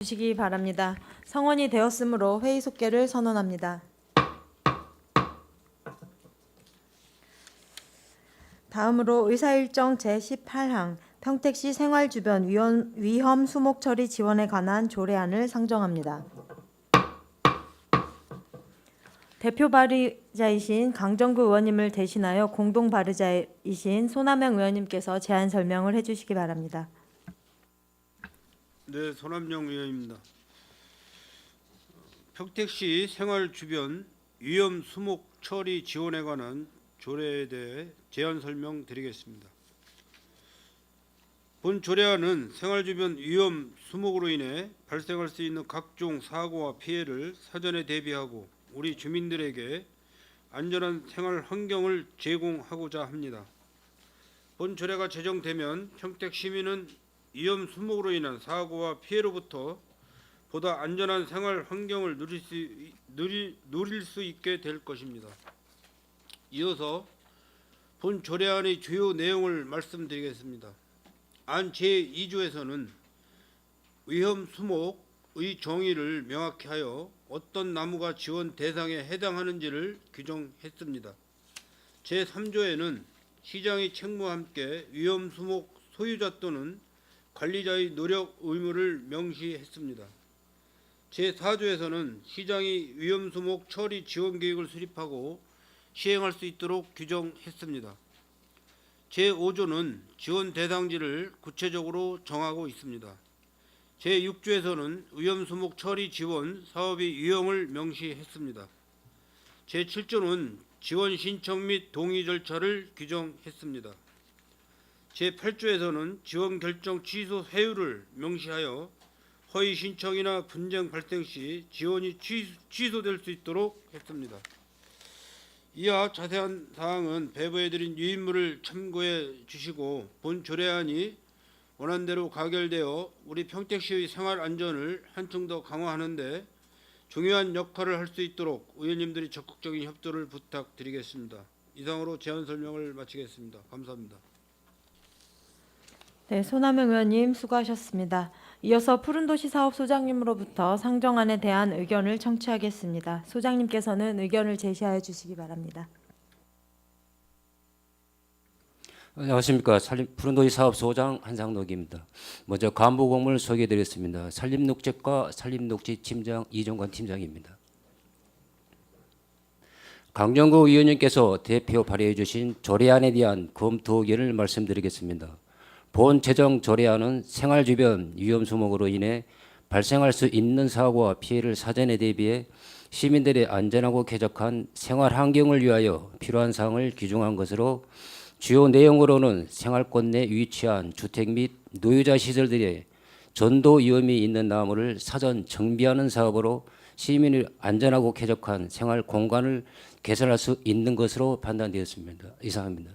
주시기 바랍니다. 성원이 되었으므로 회의 속개를 선언합니다. 다음으로 의사일정 제18항 평택시 생활주변 위험 수목 처리 지원에 관한 조례안을 상정합니다. 대표 발의자이신 강정구 의원님을 대신하여 공동 발의자이신 손남영 의원님께서 제안 설명을 해주시기 바랍니다. 네, 손남영 의원입니다. 평택시 생활 주변 위험 수목 처리 지원에 관한 조례에 대해 제안 설명드리겠습니다. 본 조례안은 생활 주변 위험 수목으로 인해 발생할 수 있는 각종 사고와 피해를 사전에 대비하고 우리 주민들에게 안전한 생활 환경을 제공하고자 합니다. 본 조례가 제정되면 평택 시민은 위험 수목으로 인한 사고와 피해로부터 보다 안전한 생활 환경을 누릴 수 있게 될 것입니다. 이어서 본 조례안의 주요 내용을 말씀드리겠습니다. 안 제2조에서는 위험 수목의 정의를 명확히 하여 어떤 나무가 지원 대상에 해당하는지를 규정했습니다. 제3조에는 시장의 책무와 함께 위험 수목 소유자 또는 관리자의 노력 의무를 명시했습니다. 제4조에서는 시장이 위험 수목 처리 지원 계획을 수립하고 시행할 수 있도록 규정했습니다. 제5조는 지원 대상지를 구체적으로 정하고 있습니다. 제6조에서는 위험 수목 처리 지원 사업의 유형을 명시했습니다. 제7조는 지원 신청 및 동의 절차를 규정했습니다. 제8조에서는 지원 결정 취소 사유를 명시하여 허위 신청이나 분쟁 발생 시 지원이 취소될 수 있도록 했습니다. 이하 자세한 사항은 배부해드린 유인물을 참고해 주시고 본 조례안이 원안대로 가결되어 우리 평택시의 생활 안전을 한층 더 강화하는 데 중요한 역할을 할 수 있도록 의원님들이 적극적인 협조를 부탁드리겠습니다. 이상으로 제안 설명을 마치겠습니다. 감사합니다. 네, 손남영 의원님 수고하셨습니다. 이어서 푸른도시 사업소장님으로부터 상정안에 대한 의견을 청취하겠습니다. 소장님께서는 의견을 제시하여 주시기 바랍니다. 안녕하십니까. 푸른도시 사업소장 한상록입니다. 먼저 간부 공문을 소개해드리겠습니다. 산림녹지과 산림녹지팀장 이종관 팀장입니다. 강정구 의원님께서 대표 발의해 주신 조례안에 대한 검토 의견을 말씀드리겠습니다. 본 제정 조례안은 생활 주변 위험 수목으로 인해 발생할 수 있는 사고와 피해를 사전에 대비해 시민들의 안전하고 쾌적한 생활 환경을 위하여 필요한 사항을 규정한 것으로 주요 내용으로는 생활권 내 위치한 주택 및 노유자 시설들의 전도 위험이 있는 나무를 사전 정비하는 사업으로 시민의 안전하고 쾌적한 생활 공간을 개선할 수 있는 것으로 판단되었습니다. 이상입니다.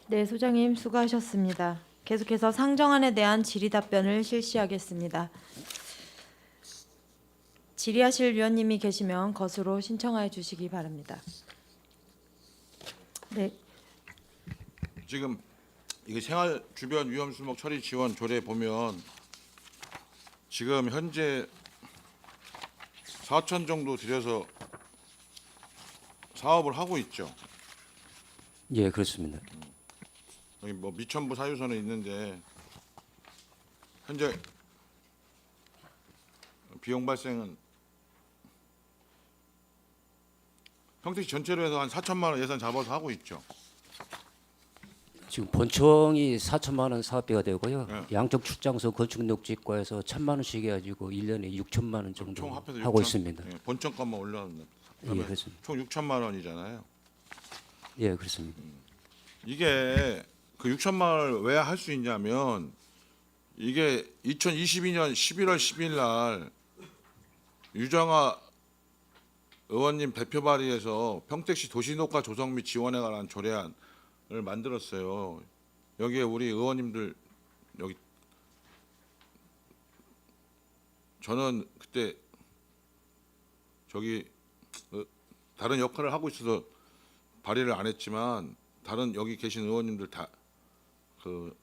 네, 소장님 수고하셨습니다. 계속해서 상정안에 대한 질의 답변을 실시하겠습니다. 질의하실 위원님이 계시면 것으로 신청하여 주시기 바랍니다. 네, 지금 이게 생활 주변 위험 수목 처리 지원 조례 보면 지금 현재 4천 정도 들여서 사업을 하고 있죠. 예, 그렇습니다. 여기 뭐 미천부 사유소는 있는데 현재 비용 발생은 평택시 전체로 해서 한 4천만 원 예산 잡아서 하고 있죠. 지금 본청이 4천만 원 사업비가 되고요. 네. 양쪽 출장소 건축녹지과에서 1,000만 원씩 해가지고 1년에 6천만 원 정도 총 합해서 하고 6천, 있습니다. 예, 본청값만 올라왔네. 예, 그렇습니다. 총 6천만 원이잖아요. 예, 그렇습니다. 이게 그 6천만 원을 왜 할 수 있냐면 이게 2022년 11월 10일 날 유정아 의원님 대표 발의해서 평택시 도시녹가 조성 및 지원에 관한 조례안을 만들었어요. 여기에 우리 의원님들 여기 저는 그때 저기 다른 역할을 하고 있어서 발의를 안 했지만 다른 여기 계신 의원님들 다 그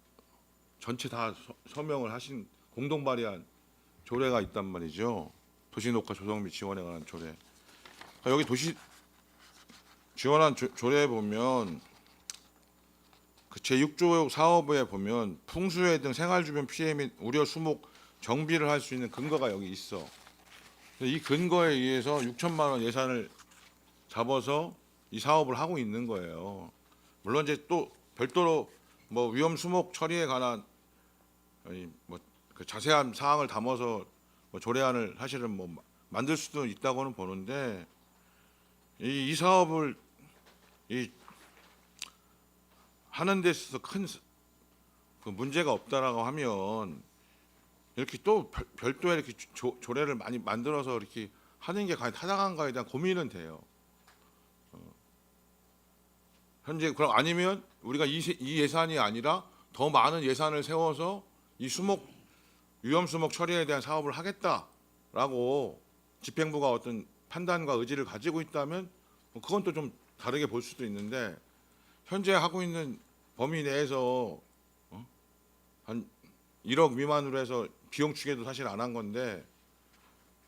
전체 다 서명을 하신 공동 발의한 조례가 있단 말이죠. 도시녹화 조성 및 지원에 관한 조례. 여기 도시 지원한 조례에 보면 그 제6조 사업부에 보면 풍수해 등 생활 주변 피해 및 우려 수목 정비를 할 수 있는 근거가 여기 있어. 이 근거에 의해서 6천만 원 예산을 잡아서 이 사업을 하고 있는 거예요. 물론 이제 또 별도로 뭐 위험 수목 처리에 관한 뭐그 자세한 사항을 담아서 뭐 조례안을 사실은 뭐 만들 수도 있다고는 보는데 이 사업을 하는 데 있어서 큰 그 문제가 없다라고 하면 이렇게 또 별도의 이렇게 조례를 많이 만들어서 이렇게 하는 게 과연 타당한가에 대한 고민은 돼요. 현재 그럼 아니면 우리가 이 예산이 아니라 더 많은 예산을 세워서 이 위험 수목 처리에 대한 사업을 하겠다라고 집행부가 어떤 판단과 의지를 가지고 있다면 뭐 그건 또 좀 다르게 볼 수도 있는데 현재 하고 있는 범위 내에서 한 1억 미만으로 해서 비용 추계도 사실 안 한 건데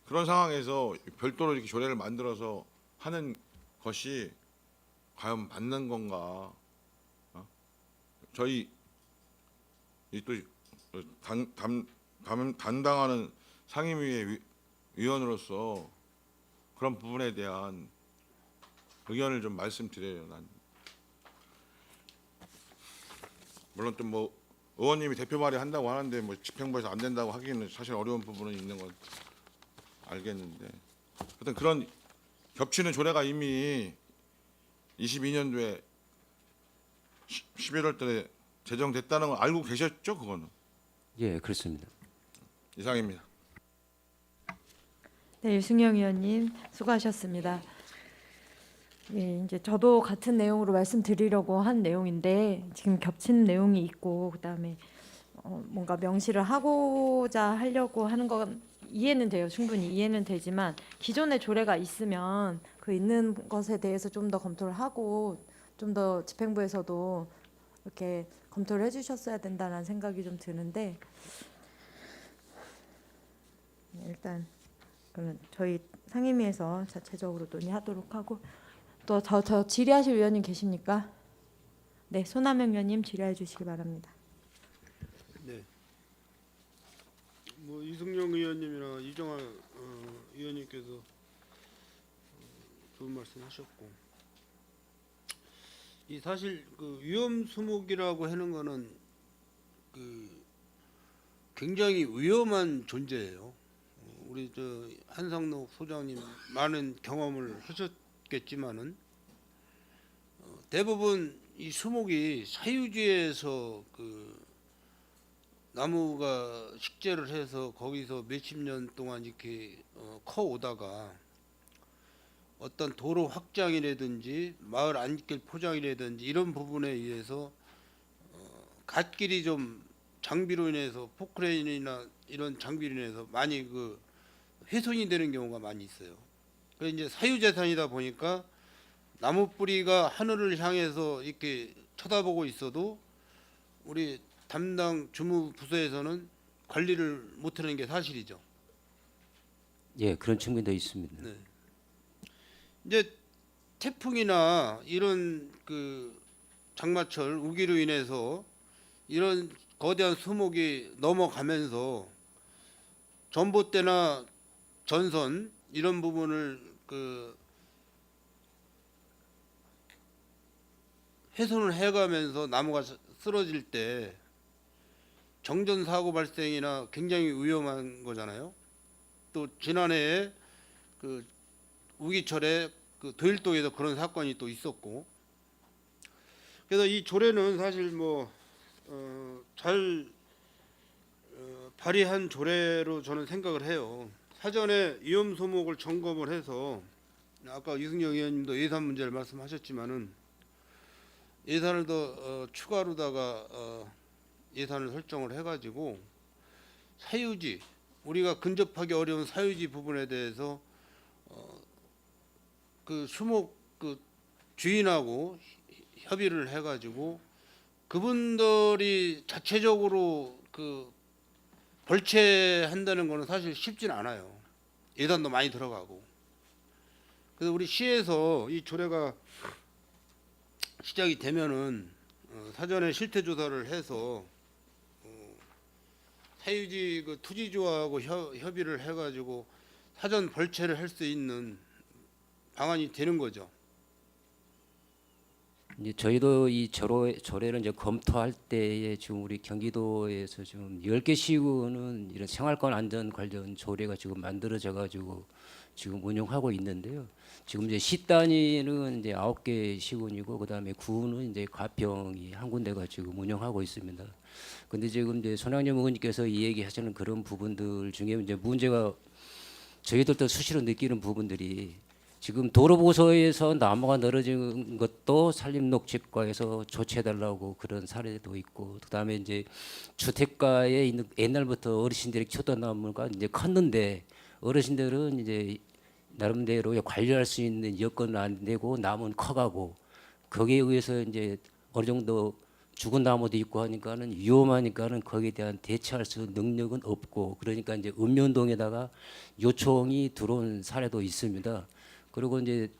그런 상황에서 별도로 이렇게 조례를 만들어서 하는 것이 과연 맞는 건가? 저희 또 담당하는 상임위의 위원으로서 그런 부분에 대한 의견을 좀 말씀드려요. 난 물론 또 뭐 의원님이 대표 발의한다고 하는데 뭐 집행부에서 안 된다고 하기는 사실 어려운 부분은 있는 건 알겠는데 하여튼 그런 겹치는 조례가 이미 22년도에 11월 달에 제정됐다는 걸 알고 계셨죠? 그거는 예, 그렇습니다. 이상입니다. 네, 유승영 의원님 수고하셨습니다. 예, 이제 저도 같은 내용으로 말씀드리려고 한 내용인데 지금 겹치는 내용이 있고 그다음에 뭔가 명시를 하고자 하려고 하는 건 이해는 돼요. 충분히 이해는 되지만 기존의 조례가 있으면 그 있는 것에 대해서 좀 더 검토를 하고 좀 더 집행부에서도 이렇게 검토를 해주셨어야 된다는 생각이 좀 드는데 일단 그러면 저희 상임위에서 자체적으로 논의하도록 하고 또 저 질의하실 의원님 계십니까? 네, 손남영 의원님 질의해 주시기 바랍니다. 네. 뭐 이승용 의원님이나 이정화 의원님께서 좋은 말씀하셨고 이 사실 그 위험 수목이라고 하는 거는 그 굉장히 위험한 존재예요. 우리 저 한상록 소장님 많은 경험을 하셨겠지만은 대부분 이 수목이 사유지에서 그 나무가 식재를 해서 거기서 몇십 년 동안 이렇게 커 오다가 어떤 도로 확장이라든지 마을 안길 포장이라든지 이런 부분에 의해서 갓길이 좀 장비로 인해서 포크레인이나 이런 장비로 인해서 많이 그 훼손이 되는 경우가 많이 있어요. 그래서 이제 사유재산이다 보니까 나무 뿌리가 하늘을 향해서 이렇게 쳐다보고 있어도 우리 담당 주무부서에서는 관리를 못하는 게 사실이죠. 예, 그런 측면도 있습니다. 네. 이제 태풍이나 이런 그 장마철 우기로 인해서 이런 거대한 수목이 넘어가면서 전봇대나 전선 이런 부분을 그 훼손을 해가면서 나무가 쓰러질 때 정전 사고 발생이나 굉장히 위험한 거잖아요. 또 지난해에 그 우기철에 그 도일동에도 그런 사건이 또 있었고, 그래서 이 조례는 사실 뭐 잘 발의한 조례로 저는 생각을 해요. 사전에 위험 소목을 점검을 해서 아까 이승영 의원님도 예산 문제를 말씀하셨지만은 예산을 더 추가로다가 예산을 설정을 해가지고 사유지 우리가 근접하기 어려운 사유지 부분에 대해서 그 수목 그 주인하고 협의를 해가지고 그분들이 자체적으로 그 벌채한다는 거는 사실 쉽진 않아요. 예산도 많이 들어가고. 그래서 우리 시에서 이 조례가 시작이 되면은 사전에 실태 조사를 해서 사유지 그 투지주하고 협의를 해가지고 사전 벌채를 할 수 있는 방안이 되는 거죠. 이제 저희도 이 조례를 이제 검토할 때에 지금 우리 경기도에서 지금 10개 시군은 이런 생활권 안전 관련 조례가 지금 만들어져 가지고 지금 운영하고 있는데요. 지금 이제 시 단위는 이제 9개 시군이고 그다음에 구는 이제 가평이 한 군데가 지금 운영하고 있습니다. 근데 지금 이제 손학님 의원님께서 이 얘기하시는 그런 부분들 중에 이제 문제가 저희들도 수시로 느끼는 부분들이 지금 도로보고서에서 나무가 늘어진 것도 산림녹지과에서 조치해달라고 그런 사례도 있고, 그다음에 이제 주택가에 있는 옛날부터 어르신들이 키웠던 나무가 이제 컸는데 어르신들은 이제 나름대로 관리할 수 있는 여건은 안 되고 나무는 커가고 거기에 의해서 이제 어느 정도 죽은 나무도 있고 하니까는 위험하니까는 거기에 대한 대처할 수 있는 능력은 없고 그러니까 이제 읍면동에다가 요청이 들어온 사례도 있습니다. 그리고 이제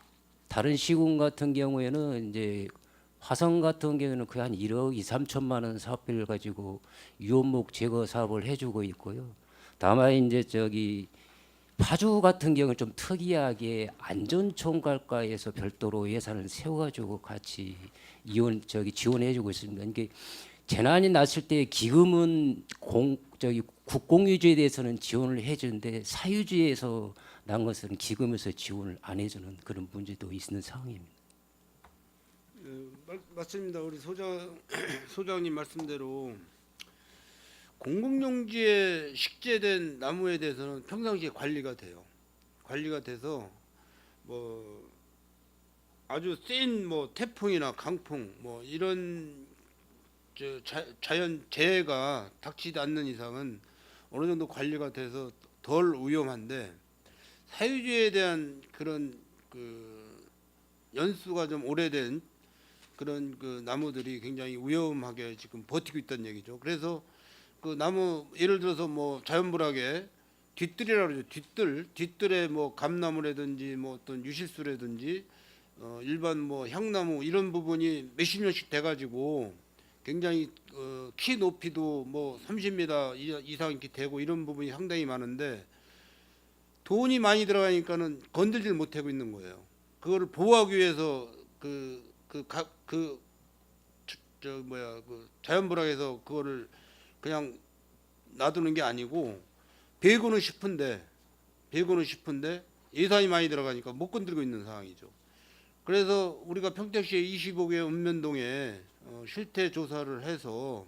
다른 시군 같은 경우에는 이제 화성 같은 경우에는 거의 한 1억 2, 3천만 원 사업비를 가지고 유원목 제거 사업을 해주고 있고요. 다만 이제 저기 파주 같은 경우는 좀 특이하게 안전총괄과에서 별도로 예산을 세워가지고 같이 지원해주고 있습니다. 이게 재난이 났을 때 기금은 국공유지에 대해서는 지원을 해주는데 사유지에서 난 것은 기금에서 지원을 안 해주는 그런 문제도 있는 상황입니다. 맞습니다. 우리 소장님 말씀대로 공공용지에 식재된 나무에 대해서는 평상시에 관리가 돼요. 관리가 돼서 뭐 아주 센 뭐 태풍이나 강풍 뭐 이런 자연 재해가 닥치지 않는 이상은 어느 정도 관리가 돼서 덜 위험한데 사유지에 대한 그런 그 연수가 좀 오래된 그런 그 나무들이 굉장히 위험하게 지금 버티고 있다는 얘기죠. 그래서 그 나무 예를 들어서 뭐 자연불하게 뒷뜰이라고 그러죠. 뒷뜰에 뭐 감나무라든지 뭐 어떤 유실수라든지 일반 뭐 향나무 이런 부분이 몇십 년씩 돼가지고 굉장히 키 높이도 뭐 30m 이상 이렇게 되고 이런 부분이 상당히 많은데 돈이 많이 들어가니까는 건들질 못하고 있는 거예요. 그거를 보호하기 위해서 그 자연불학에서 그거를 그냥 놔두는 게 아니고 베고는 싶은데 예산이 많이 들어가니까 못 건들고 있는 상황이죠. 그래서 우리가 평택시의 25개 읍면동에 실태 조사를 해서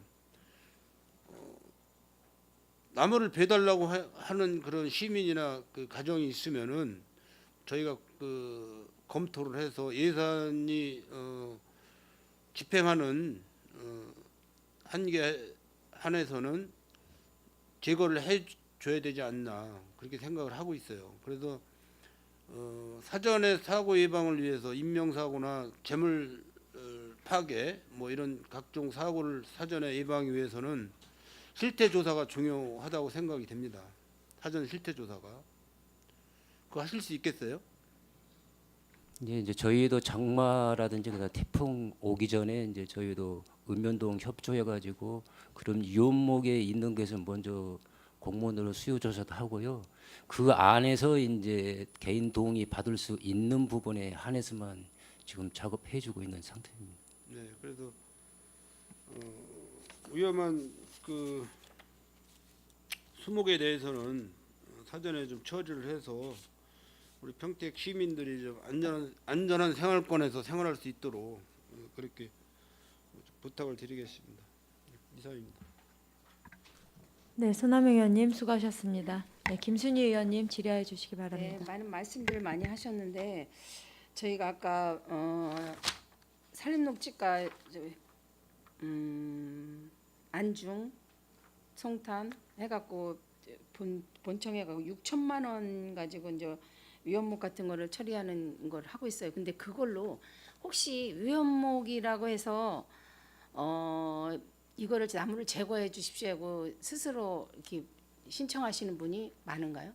나무를 베달라고 하는 그런 시민이나 그 가정이 있으면은 저희가 그 검토를 해서 예산이 집행하는 한계 한에서는 제거를 해줘야 되지 않나 그렇게 생각을 하고 있어요. 그래서 사전에 사고 예방을 위해서 인명사고나 재물 파괴 뭐 이런 각종 사고를 사전에 예방하기 위해서는 실태 조사가 중요하다고 생각이 됩니다. 사전 실태 조사가 그거 하실 수 있겠어요? 이제 저희도 장마라든지 그다음 태풍 오기 전에 이제 저희도 읍면동 협조해가지고 그런 유원목에 있는 것은 먼저 공무원으로 수요 조사도 하고요. 그 안에서 이제 개인 동의 받을 수 있는 부분에 한해서만 지금 작업해주고 있는 상태입니다. 네, 그래서 위험한 그 수목에 대해서는 사전에 좀 처리를 해서 우리 평택 시민들이 좀 안전한 생활권에서 생활할 수 있도록 그렇게 부탁을 드리겠습니다. 이상입니다. 네, 손남영 의원님 수고하셨습니다. 네, 김순희 의원님 질의해 주시기 네, 바랍니다. 많은 말씀들을 많이 하셨는데 저희가 아까 산림녹지과 안중, 송탄 해갖고 본청해갖고 6천만 원 가지고 이제 위원목 같은 거를 처리하는 걸 하고 있어요. 근데 그걸로 혹시 위원목이라고 해서 이거를 나무를 제거해 주십시오 하고 스스로 이렇게 신청하시는 분이 많은가요?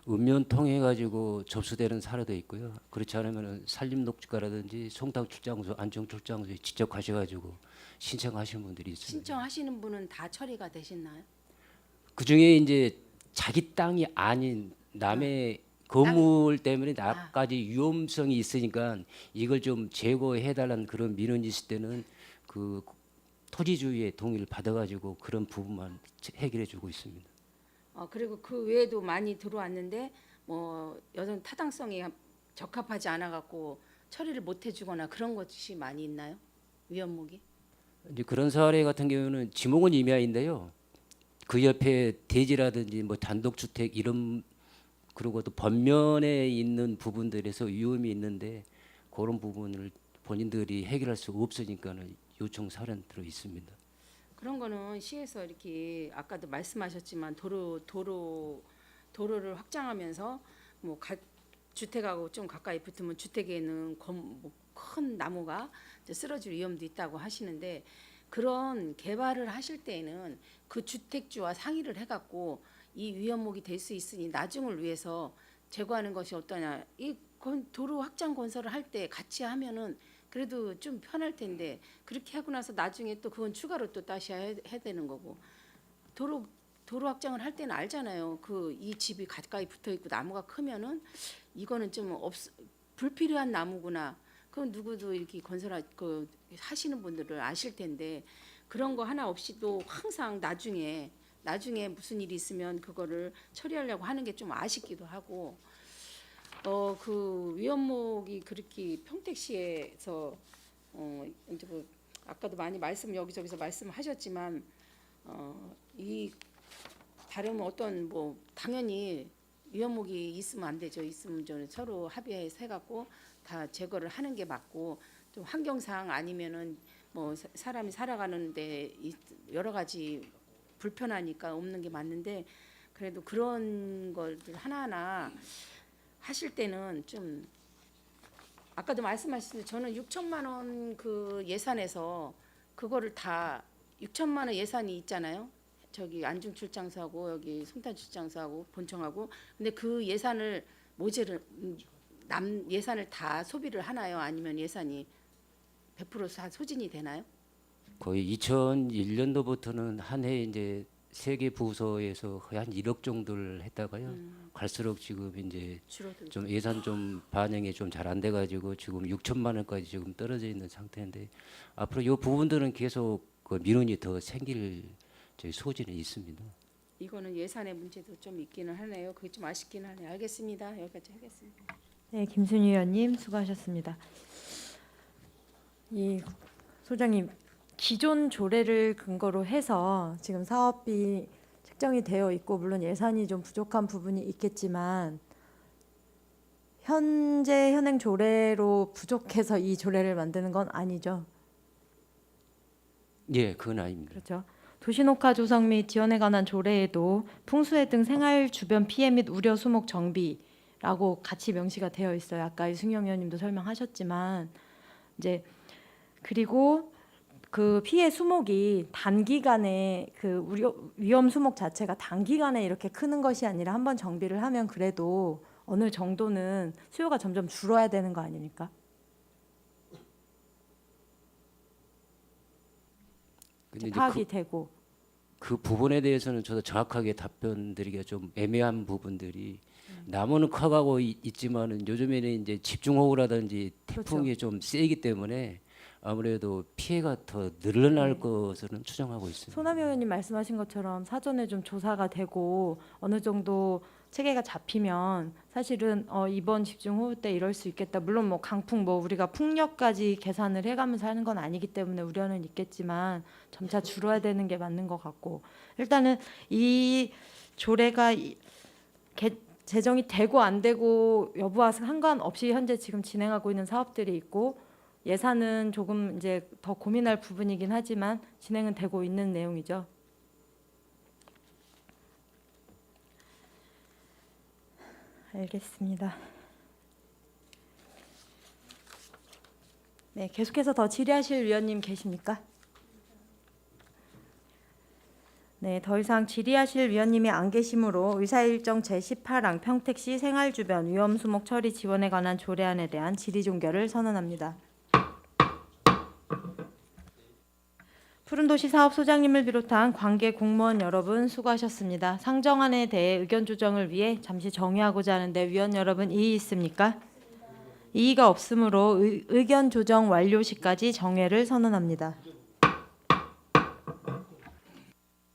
읍면 통해 가지고 접수되는 사례도 있고요. 그렇지 않으면 산림녹지과라든지 송당 출장소, 안정 출장소에 직접 가셔가지고 신청하시는 분들이 있습니다. 신청하시는 분은 다 처리가 되셨나요? 그 중에 이제 자기 땅이 아닌 남의 건물 때문에 나까지 위험성이 있으니까 이걸 좀 제거해달라는 그런 민원이 있을 때는 그 토지주의 동의를 받아가지고 그런 부분만 해결해주고 있습니다. 그리고 그 외에도 많이 들어왔는데 뭐 여전 타당성이 적합하지 않아 갖고 처리를 못 해주거나 그런 것이 많이 있나요? 위험목이? 이제 그런 사례 같은 경우는 지목은 임야인데요. 그 옆에 대지라든지 뭐 단독주택 이런 그리고 또 번면에 있는 부분들에서 위험이 있는데 그런 부분을 본인들이 해결할 수 없으니까는 요청 사례는 들어 있습니다. 그런 거는 시에서 이렇게 아까도 말씀하셨지만 도로를 확장하면서 뭐 주택하고 좀 가까이 붙으면 주택에는 큰 나무가 이제 쓰러질 위험도 있다고 하시는데 그런 개발을 하실 때에는 그 주택주와 상의를 해갖고 이 위험목이 될 수 있으니 나중을 위해서 제거하는 것이 어떠냐. 이 도로 확장 건설을 할 때 같이 하면은 그래도 좀 편할 텐데 그렇게 하고 나서 나중에 또 그건 추가로 또 다시 해야 되는 거고 도로 확장을 할 때는 알잖아요. 그 이 집이 가까이 붙어 있고 나무가 크면은 이거는 좀 불필요한 나무구나. 그건 누구도 이렇게 하시는 분들을 아실 텐데 그런 거 하나 없이도 항상 나중에 무슨 일이 있으면 그거를 처리하려고 하는 게 좀 아쉽기도 하고 그 위험목이 그렇게 평택시에서 이제 뭐 아까도 많이 여기저기서 말씀하셨지만 이 다른 어떤 뭐 당연히 위험목이 있으면 안 되죠. 있으면 좀 서로 합의해서 해갖고 다 제거를 하는 게 맞고 좀 환경상 아니면은 뭐 사람이 살아가는데 여러 가지 불편하니까 없는 게 맞는데 그래도 그런 것들 하나하나 하실 때는 좀 아까도 말씀하셨는데 저는 6천만 원 그 예산에서 그거를 다 6천만 원 예산이 있잖아요. 저기 안중 출장소하고 여기 송탄 출장소하고 본청하고 근데 그 예산을 모재를 예산을 다 소비를 하나요? 아니면 예산이 100% 다 소진이 되나요? 거의 2001년도부터는 한 해 이제 세 개 부서에서 거의 한 1억 정도를 했다가요. 갈수록 지금 이제 줄어들고 좀 예산 좀 반영이 좀 잘 안 돼가지고 지금 6천만 원까지 지금 떨어져 있는 상태인데 앞으로 이 부분들은 계속 그 민원이 더 생길 저희 소진이 있습니다. 이거는 예산의 문제도 좀 있기는 하네요. 그게 좀 아쉽긴 하네요. 알겠습니다. 여기까지 하겠습니다. 네, 김순희 의원님 수고하셨습니다. 이 소장님 기존 조례를 근거로 해서 지금 사업비 책정이 되어 있고 물론 예산이 좀 부족한 부분이 있겠지만 현재 현행 조례로 부족해서 이 조례를 만드는 건 아니죠. 예, 그건 아닙니다. 그렇죠. 도시녹화 조성 및 지원에 관한 조례에도 풍수해 등 생활 주변 피해 및 우려 수목 정비라고 같이 명시가 되어 있어요. 아까 이승영 의원님도 설명하셨지만 이제 그리고 그 피해 수목이 단기간에 그 위험 수목 자체가 단기간에 이렇게 크는 것이 아니라 한번 정비를 하면 그래도 어느 정도는 수요가 점점 줄어야 되는 거 아닙니까? 근데 이제 파악이 되고 그 부분에 대해서는 저도 정확하게 답변드리기가 좀 애매한 부분들이 나무는 커가고 있지만은 요즘에는 이제 집중호우라든지 태풍이 좀 세기 때문에 아무래도 피해가 더 늘어날 것으로는 추정하고 있습니다. 소남 의원님 말씀하신 것처럼 사전에 좀 조사가 되고 어느 정도 체계가 잡히면 사실은 이번 집중호우 때 이럴 수 있겠다. 물론 뭐 강풍 뭐 우리가 풍력까지 계산을 해가면서 하는 건 아니기 때문에 우려는 있겠지만 점차 줄어야 되는 게 맞는 것 같고 일단은 이 조례가 제정이 되고 안 되고 여부와 상관없이 현재 지금 진행하고 있는 사업들이 있고 예산은 조금 이제 더 고민할 부분이긴 하지만 진행은 되고 있는 내용이죠. 알겠습니다. 네. 네, 계속해서 더 질의하실 위원님 계십니까? 네, 더 이상 질의하실 위원님이 안 계시므로 의사일정 제18항 평택시 생활주변 위험수목 처리 지원에 관한 조례안에 대한 질의 종결을 선언합니다. 푸른도시 사업소장님을 비롯한 관계 공무원 여러분 수고하셨습니다. 상정안에 대해 의견 조정을 위해 잠시 정의하고자 하는데 위원 여러분 이의 있습니까? 이의가 없으므로 의견 조정 완료 시까지 정회를 선언합니다.